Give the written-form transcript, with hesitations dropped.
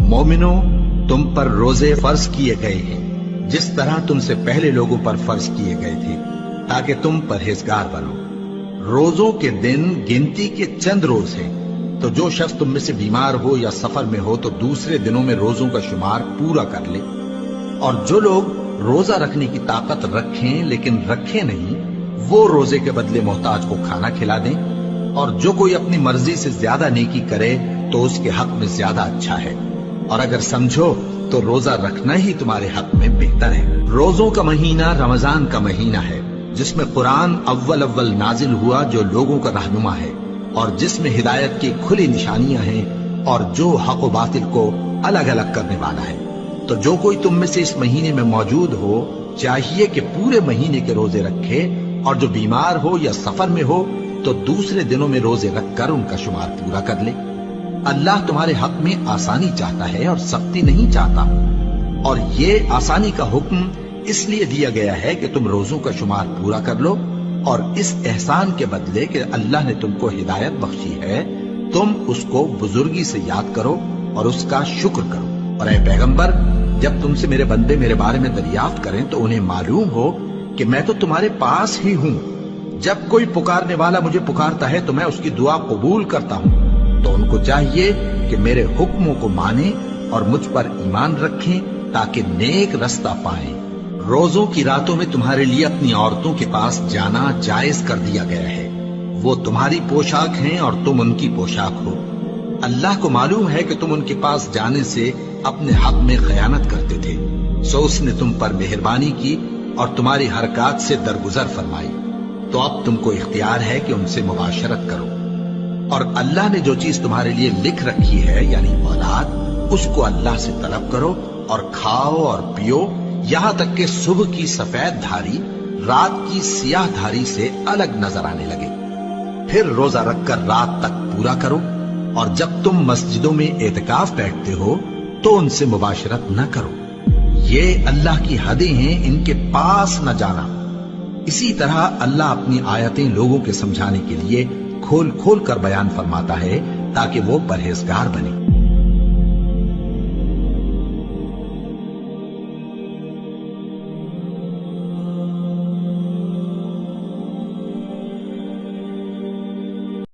मोमिनो, तुम पर रोजे फर्ज किए गए हैं जिस तरह तुमसे पहले लोगों पर फर्ज किए गए थे, ताकि तुम परहेजगार बनो। रोजों के दिन गिनती के चंद रोज हैं, तो जो शख्स तुम में से बीमार हो या सफर में हो तो दूसरे दिनों में रोजों का शुमार पूरा कर ले। और जो लोग रोजा रखने की ताकत रखें लेकिन रखें नहीं, वो रोजे के बदले मोहताज को खाना खिला दें। और जो कोई अपनी मर्जी से ज्यादा नेकी करे तो उसके हक में ज्यादा अच्छा है। और अगर समझो तो रोजा रखना ही तुम्हारे हक में बेहतर है। रोजों का महीना रमजान का महीना है, जिसमें कुरान अव्वल अव्वल नाजिल हुआ, जो लोगों का रहनुमा है और जिसमें हिदायत की खुली निशानियां हैं और जो हक व बातिल को अलग अलग करने वाला है। तो जो कोई तुम में से इस महीने में मौजूद हो, चाहिए कि पूरे महीने के रोजे रखे, और जो बीमार हो या सफर में हो तो दूसरे दिनों में रोजे रखकर उनका शुमार पूरा कर ले। अल्लाह तुम्हारे हक में आसानी चाहता है और सख्ती नहीं चाहता। और ये आसानी का हुक्म इसलिए दिया गया है कि तुम रोजों का शुमार पूरा कर लो, और इस एहसान के बदले कि अल्लाह ने तुमको हिदायत बख्शी है, तुम उसको बुजुर्गी से याद करो और उसका शुक्र करो। और ऐ पैगंबर, जब तुमसे मेरे बंदे मेरे बारे में दरियाफ्त करें तो उन्हें मालूम हो कि मैं तो तुम्हारे पास ही हूं। जब कोई पुकारने वाला मुझे पुकारता है तो मैं उसकी दुआ कबूल करता हूं। तो उनको चाहिए कि मेरे हुक्मों को माने और मुझ पर ईमान रखें, ताकि नेक रास्ता पाएं। रोजों की रातों में तुम्हारे लिए अपनी औरतों के पास जाना जायज कर दिया गया है। वो तुम्हारी पोशाक हैं और तुम उनकी पोशाक हो। अल्लाह को मालूम है कि तुम उनके पास जाने से अपने हक में खयानत करते थे, सो उसने तुम पर मेहरबानी की और तुम्हारी हरकत से दरगुजर फरमाई। तो अब तुमको इख्तियार है कि उनसे मुबाशरत करो। और अल्लाह ने जो चीज तुम्हारे लिए लिख रखी है, यानी औलाद, उसको अल्लाह से तलब करो और खाओ और पियो, यहां तक कि सुबह की सफेद धारी रात की सियाह धारी से अलग नजर आने लगे। फिर रोजा रखकर रात तक पूरा करो। और जब तुम मस्जिदों में एतकाफ बैठते हो तो उनसे मुबाशरत न करो। ये अल्लाह की हदें हैं, इनके पास न जाना। इसी तरह अल्लाह अपनी आयतें लोगों के समझाने के लिए खोल खोल कर बयान फरमाता है, ताकि वो परहेजगार बने।